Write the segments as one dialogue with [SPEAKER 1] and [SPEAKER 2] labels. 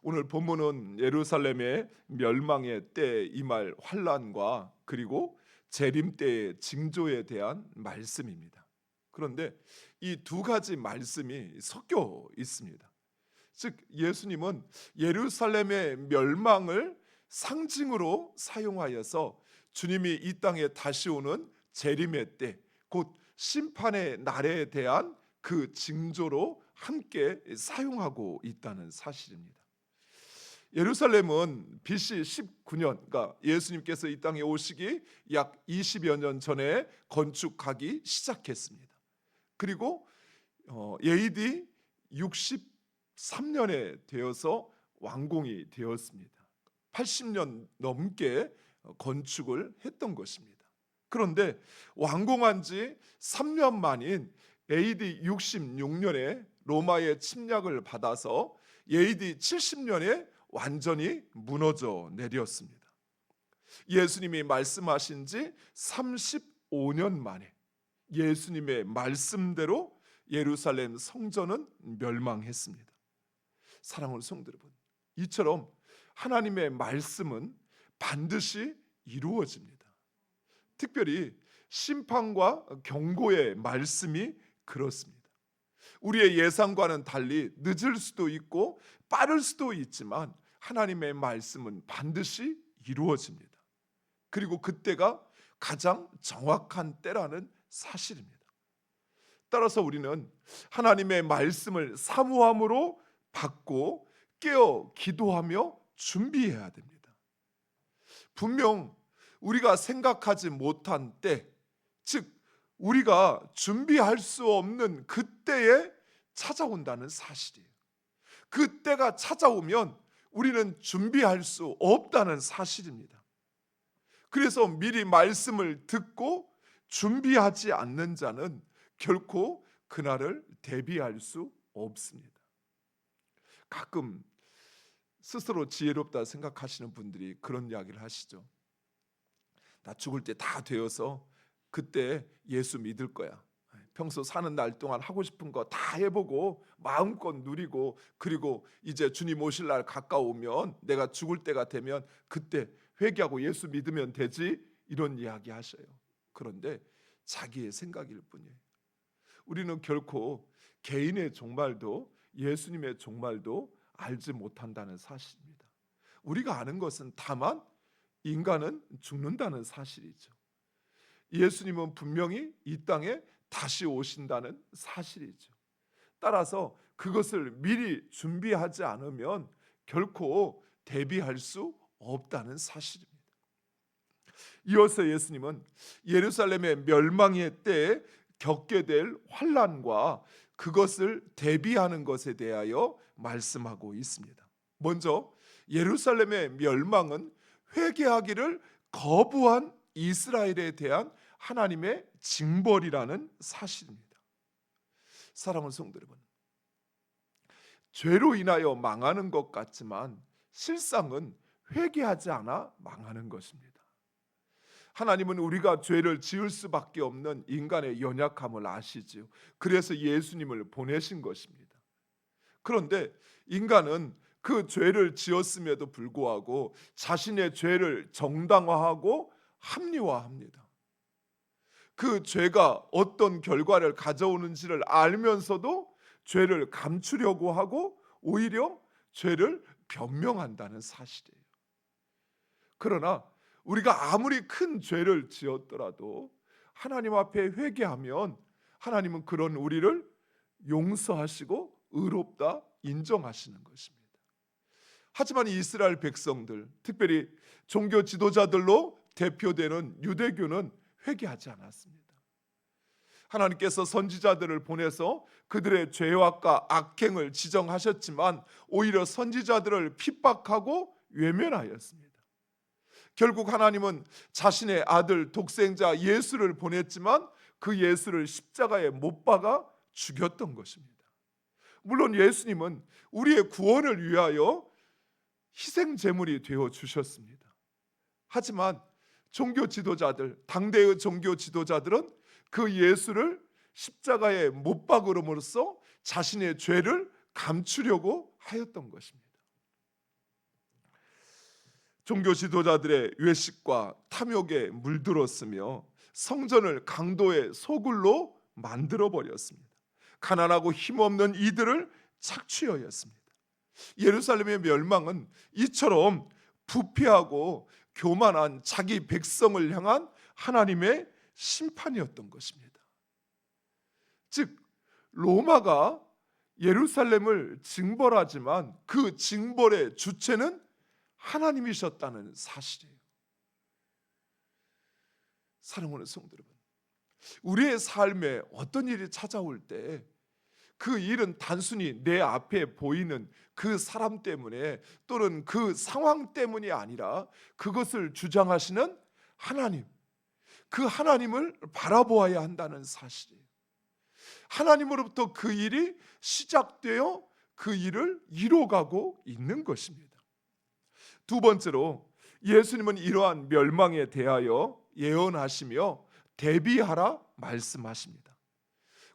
[SPEAKER 1] 오늘 본문은 예루살렘의 멸망의 때 임할 환란과 그리고 재림 때의 징조에 대한 말씀입니다. 그런데 이 두 가지 말씀이 섞여 있습니다. 즉 예수님은 예루살렘의 멸망을 상징으로 사용하여서 주님이 이 땅에 다시 오는 재림의 때, 곧 심판의 날에 대한 그 징조로 함께 사용하고 있다는 사실입니다. 예루살렘은 BC 19년, 그러니까 예수님께서 이 땅에 오시기 약 20여 년 전에 건축하기 시작했습니다. 그리고 AD 63년에 되어서 완공이 되었습니다. 80년 넘게 건축을 했던 것입니다. 그런데 완공한 지 3년 만인 AD 66년에 로마의 침략을 받아서 AD 70년에 완전히 무너져 내렸습니다. 예수님이 말씀하신 지 35년 만에 예수님의 말씀대로 예루살렘 성전은 멸망했습니다. 사랑하는 성도 여러분, 이처럼 하나님의 말씀은 반드시 이루어집니다. 특별히 심판과 경고의 말씀이 그렇습니다. 우리의 예상과는 달리 늦을 수도 있고 빠를 수도 있지만 하나님의 말씀은 반드시 이루어집니다. 그리고 그때가 가장 정확한 때라는 사실입니다. 따라서 우리는 하나님의 말씀을 사모함으로 받고 깨어 기도하며 준비해야 됩니다. 분명 우리가 생각하지 못한 때, 즉 우리가 준비할 수 없는 그때에 찾아온다는 사실이에요. 그때가 찾아오면 우리는 준비할 수 없다는 사실입니다. 그래서 미리 말씀을 듣고 준비하지 않는 자는 결코 그날을 대비할 수 없습니다. 가끔 스스로 지혜롭다 생각하시는 분들이 그런 이야기를 하시죠. 나 죽을 때 다 되어서 그때 예수 믿을 거야. 평소 사는 날 동안 하고 싶은 거 다 해보고 마음껏 누리고, 그리고 이제 주님 오실 날 가까우면 내가 죽을 때가 되면 그때 회개하고 예수 믿으면 되지, 이런 이야기 하셔요. 그런데 자기의 생각일 뿐이에요. 우리는 결코 개인의 종말도 예수님의 종말도 알지 못한다는 사실입니다. 우리가 아는 것은 다만 인간은 죽는다는 사실이죠. 예수님은 분명히 이 땅에 다시 오신다는 사실이죠. 따라서 그것을 미리 준비하지 않으면 결코 대비할 수 없다는 사실입니다. 이어서 예수님은 예루살렘의 멸망의 때에 겪게 될 환난과 그것을 대비하는 것에 대하여 말씀하고 있습니다. 먼저 예루살렘의 멸망은 회개하기를 거부한 이스라엘에 대한 하나님의 징벌이라는 사실입니다. 사랑하는 성도 여러분, 죄로 인하여 망하는 것 같지만 실상은 회개하지 않아 망하는 것입니다. 하나님은 우리가 죄를 지을 수밖에 없는 인간의 연약함을 아시지요. 그래서 예수님을 보내신 것입니다. 그런데 인간은 그 죄를 지었음에도 불구하고 자신의 죄를 정당화하고 합리화합니다. 그 죄가 어떤 결과를 가져오는지를 알면서도 죄를 감추려고 하고 오히려 죄를 변명한다는 사실이에요. 그러나 우리가 아무리 큰 죄를 지었더라도 하나님 앞에 회개하면 하나님은 그런 우리를 용서하시고 의롭다 인정하시는 것입니다. 하지만 이스라엘 백성들, 특별히 종교 지도자들로 대표되는 유대교는 회개하지 않았습니다. 하나님께서 선지자들을 보내서 그들의 죄악과 악행을 지정하셨지만 오히려 선지자들을 핍박하고 외면하였습니다. 결국 하나님은 자신의 아들 독생자 예수를 보냈지만 그 예수를 십자가에 못 박아 죽였던 것입니다. 물론 예수님은 우리의 구원을 위하여 희생 제물이 되어 주셨습니다. 하지만 종교 지도자들, 당대의 종교 지도자들은 그 예수를 십자가에 못 박음으로써 자신의 죄를 감추려고 하였던 것입니다. 종교 지도자들의 외식과 탐욕에 물들었으며 성전을 강도의 소굴로 만들어 버렸습니다. 가난하고 힘없는 이들을 착취하였습니다. 예루살렘의 멸망은 이처럼 부패하고 교만한 자기 백성을 향한 하나님의 심판이었던 것입니다. 즉 로마가 예루살렘을 징벌하지만 그 징벌의 주체는 하나님이셨다는 사실이에요. 사랑하는 성도 여러분, 우리의 삶에 어떤 일이 찾아올 때 그 일은 단순히 내 앞에 보이는 그 사람 때문에 또는 그 상황 때문이 아니라 그것을 주장하시는 하나님, 그 하나님을 바라보아야 한다는 사실이에요. 하나님으로부터 그 일이 시작되어 그 일을 이뤄가고 있는 것입니다. 두 번째로 예수님은 이러한 멸망에 대하여 예언하시며 대비하라 말씀하십니다.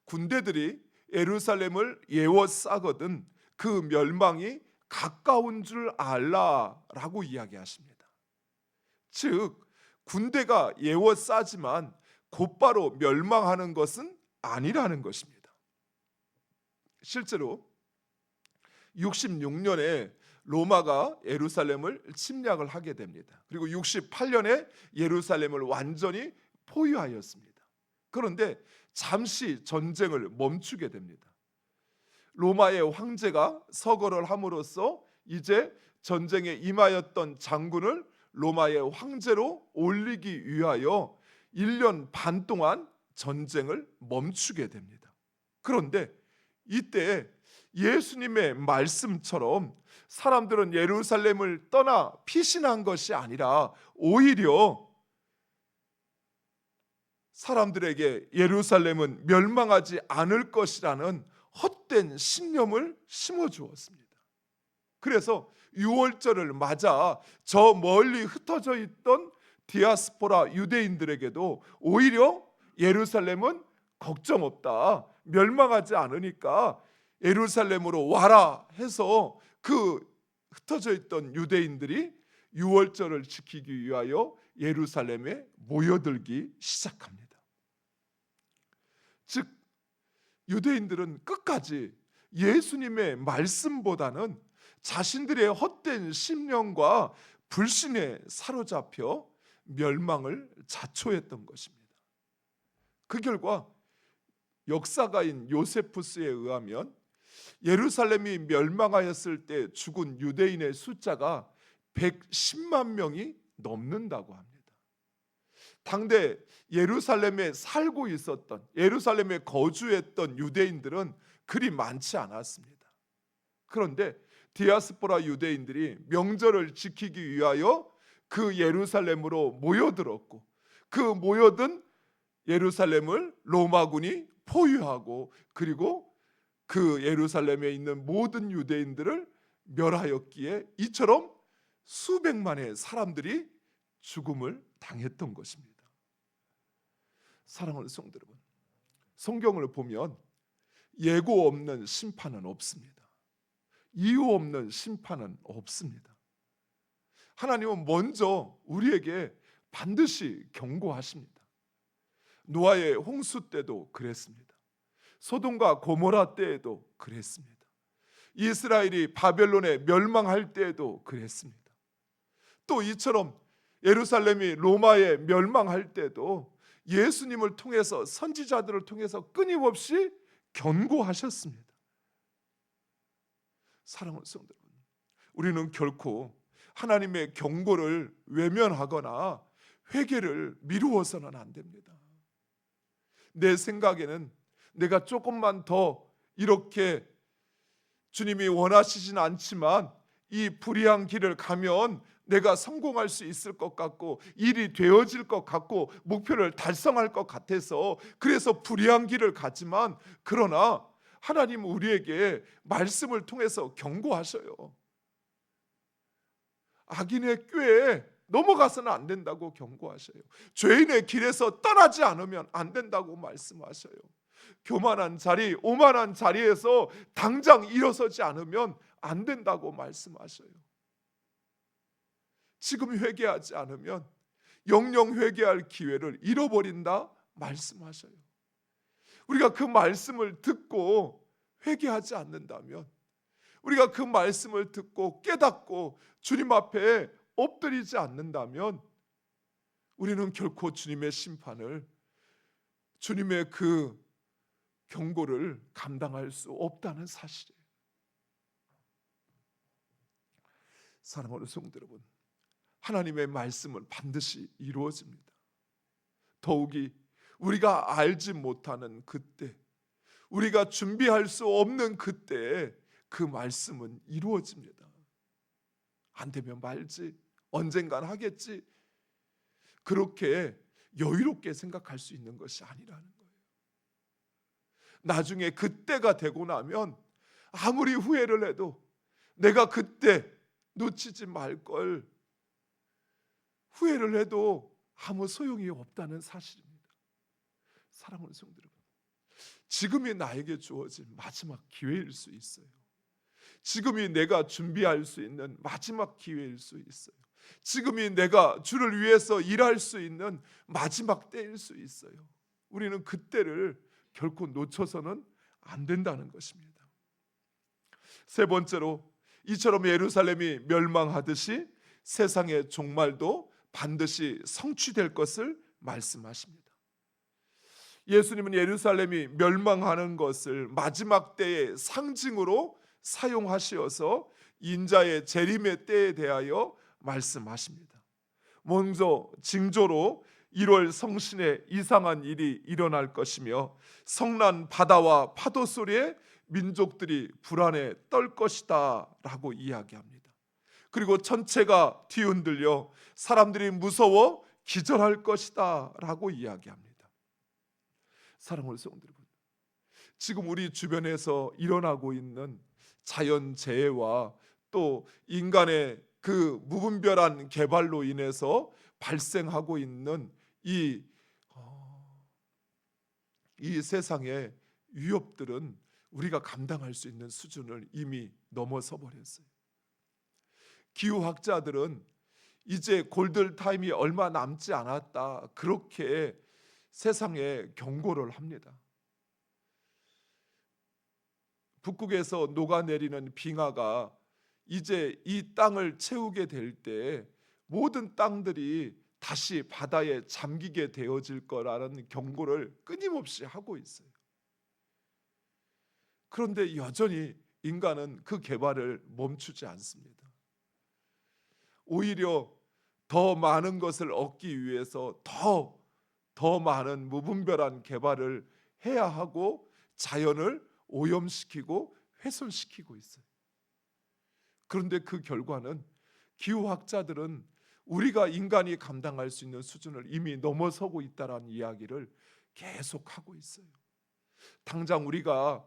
[SPEAKER 1] 군대들이 예루살렘을 에워싸거든 그 멸망이 가까운 줄 알라라고 이야기하십니다. 즉 군대가 에워싸지만 곧바로 멸망하는 것은 아니라는 것입니다. 실제로 66년에 로마가 예루살렘을 침략을 하게 됩니다. 그리고 68년에 예루살렘을 완전히 포위하였습니다. 그런데 잠시 전쟁을 멈추게 됩니다. 로마의 황제가 서거를 함으로써 이제 전쟁에 임하였던 장군을 로마의 황제로 올리기 위하여 1년 반 동안 전쟁을 멈추게 됩니다. 그런데 이때 예수님의 말씀처럼 사람들은 예루살렘을 떠나 피신한 것이 아니라 오히려 사람들에게 예루살렘은 멸망하지 않을 것이라는 헛된 신념을 심어주었습니다. 그래서 유월절을 맞아 저 멀리 흩어져 있던 디아스포라 유대인들에게도 오히려 예루살렘은 걱정 없다, 멸망하지 않으니까 예루살렘으로 와라 해서 그 흩어져 있던 유대인들이 유월절을 지키기 위하여 예루살렘에 모여들기 시작합니다. 즉 유대인들은 끝까지 예수님의 말씀보다는 자신들의 헛된 신념과 불신에 사로잡혀 멸망을 자초했던 것입니다. 그 결과 역사가인 요세푸스에 의하면 예루살렘이 멸망하였을 때 죽은 유대인의 숫자가 110만 명이 넘는다고 합니다. 당대 예루살렘에 살고 있었던, 예루살렘에 거주했던 유대인들은 그리 많지 않았습니다. 그런데 디아스포라 유대인들이 명절을 지키기 위하여 그 예루살렘으로 모여들었고 그 모여든 예루살렘을 로마군이 포위하고 그리고 그 예루살렘에 있는 모든 유대인들을 멸하였기에 이처럼 수백만의 사람들이 죽음을 당했던 것입니다. 사랑하는 성도 여러분, 성경을 보면 예고 없는 심판은 없습니다. 이유 없는 심판은 없습니다. 하나님은 먼저 우리에게 반드시 경고하십니다. 노아의 홍수 때도 그랬습니다. 소돔과 고모라 때에도 그랬습니다. 이스라엘이 바벨론에 멸망할 때에도 그랬습니다. 또 이처럼 예루살렘이 로마에 멸망할 때도 예수님을 통해서, 선지자들을 통해서 끊임없이 경고하셨습니다. 사랑하는 성도 여러분, 우리는 결코 하나님의 경고를 외면하거나 회개를 미루어서는 안 됩니다. 내 생각에는 내가 조금만 더 이렇게 주님이 원하시진 않지만 이 불의한 길을 가면 내가 성공할 수 있을 것 같고 일이 되어질 것 같고 목표를 달성할 것 같아서 그래서 불의한 길을 가지만, 그러나 하나님 우리에게 말씀을 통해서 경고하셔요. 악인의 꾀에 넘어가서는 안 된다고 경고하셔요. 죄인의 길에서 떠나지 않으면 안 된다고 말씀하셔요. 교만한 자리, 오만한 자리에서 당장 일어서지 않으면 안 된다고 말씀하셔요. 지금 회개하지 않으면 영영 회개할 기회를 잃어버린다 말씀하셔요. 우리가 그 말씀을 듣고 회개하지 않는다면, 우리가 그 말씀을 듣고 깨닫고 주님 앞에 엎드리지 않는다면 우리는 결코 주님의 심판을, 주님의 그 경고를 감당할 수 없다는 사실이에요. 사랑하는 성도 여러분, 하나님의 말씀은 반드시 이루어집니다. 더욱이 우리가 알지 못하는 그때, 우리가 준비할 수 없는 그때에 그 말씀은 이루어집니다. 안 되면 말지, 언젠간 하겠지, 그렇게 여유롭게 생각할 수 있는 것이 아니라는 거예요. 나중에 그때가 되고 나면 아무리 후회를 해도 내가 그때 놓치지 말 걸, 후회를 해도 아무 소용이 없다는 사실입니다. 사랑하는 성도 여러분, 지금이 나에게 주어진 마지막 기회일 수 있어요. 지금이 내가 준비할 수 있는 마지막 기회일 수 있어요. 지금이 내가 주를 위해서 일할 수 있는 마지막 때일 수 있어요. 우리는 그때를 결코 놓쳐서는 안 된다는 것입니다. 세 번째로, 이처럼 예루살렘이 멸망하듯이 세상의 종말도 반드시 성취될 것을 말씀하십니다. 예수님은 예루살렘이 멸망하는 것을 마지막 때의 상징으로 사용하시어서 인자의 재림의 때에 대하여 말씀하십니다. 먼저 징조로 1월 성신에 이상한 일이 일어날 것이며 성난 바다와 파도 소리에 민족들이 불안에 떨 것이다 라고 이야기합니다. 그리고 천체가 뒤흔들려 사람들이 무서워 기절할 것이다 라고 이야기합니다. 사랑하는 성도 여러분, 지금 우리 주변에서 일어나고 있는 자연재해와 또 인간의 그 무분별한 개발로 인해서 발생하고 있는 이 세상의 위협들은 우리가 감당할 수 있는 수준을 이미 넘어서 버렸어요. 기후학자들은 이제 골든 타임이 얼마 남지 않았다, 그렇게 세상에 경고를 합니다. 북극에서 녹아내리는 빙하가 이제 이 땅을 채우게 될 때 모든 땅들이 다시 바다에 잠기게 되어질 거라는 경고를 끊임없이 하고 있어요. 그런데 여전히 인간은 그 개발을 멈추지 않습니다. 오히려 더 많은 것을 얻기 위해서 더 많은 무분별한 개발을 해야 하고 자연을 오염시키고 훼손시키고 있어요. 그런데 그 결과는 기후학자들은 우리가 인간이 감당할 수 있는 수준을 이미 넘어서고 있다는 이야기를 계속하고 있어요. 당장 우리가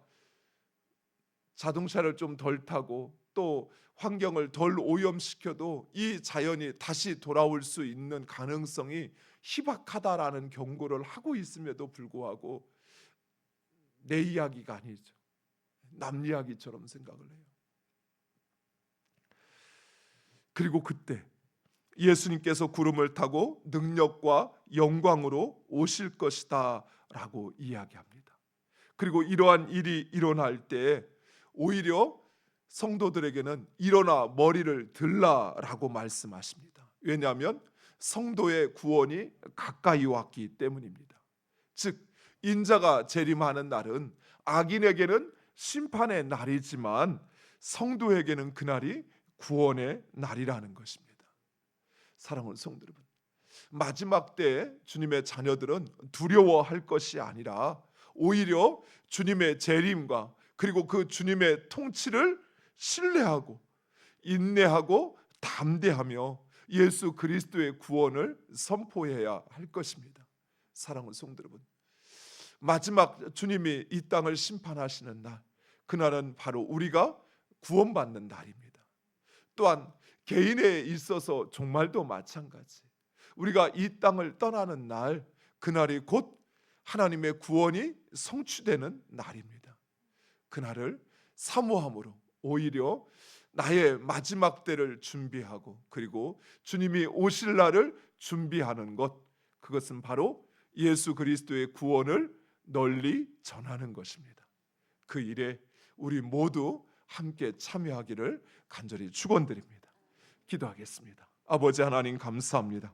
[SPEAKER 1] 자동차를 좀 덜 타고 또 환경을 덜 오염시켜도 이 자연이 다시 돌아올 수 있는 가능성이 희박하다라는 경고를 하고 있음에도 불구하고 내 이야기가 아니죠. 남 이야기처럼 생각을 해요. 그리고 그때 예수님께서 구름을 타고 능력과 영광으로 오실 것이다 라고 이야기합니다. 그리고 이러한 일이 일어날 때 오히려 성도들에게는 일어나 머리를 들라라고 말씀하십니다. 왜냐하면 성도의 구원이 가까이 왔기 때문입니다. 즉 인자가 재림하는 날은 악인에게는 심판의 날이지만 성도에게는 그날이 구원의 날이라는 것입니다. 사랑하는 성도 여러분, 마지막 때 주님의 자녀들은 두려워할 것이 아니라 오히려 주님의 재림과 그리고 그 주님의 통치를 신뢰하고 인내하고 담대하며 예수 그리스도의 구원을 선포해야 할 것입니다. 사랑하는 성도 여러분, 마지막 주님이 이 땅을 심판하시는 날, 그날은 바로 우리가 구원받는 날입니다. 또한 개인에 있어서 정말도 마찬가지. 우리가 이 땅을 떠나는 날, 그날이 곧 하나님의 구원이 성취되는 날입니다. 그날을 사모함으로 오히려 나의 마지막 때를 준비하고 그리고 주님이 오실 날을 준비하는 것, 그것은 바로 예수 그리스도의 구원을 널리 전하는 것입니다. 그 일에 우리 모두 함께 참여하기를 간절히 축원드립니다. 기도하겠습니다. 아버지 하나님 감사합니다.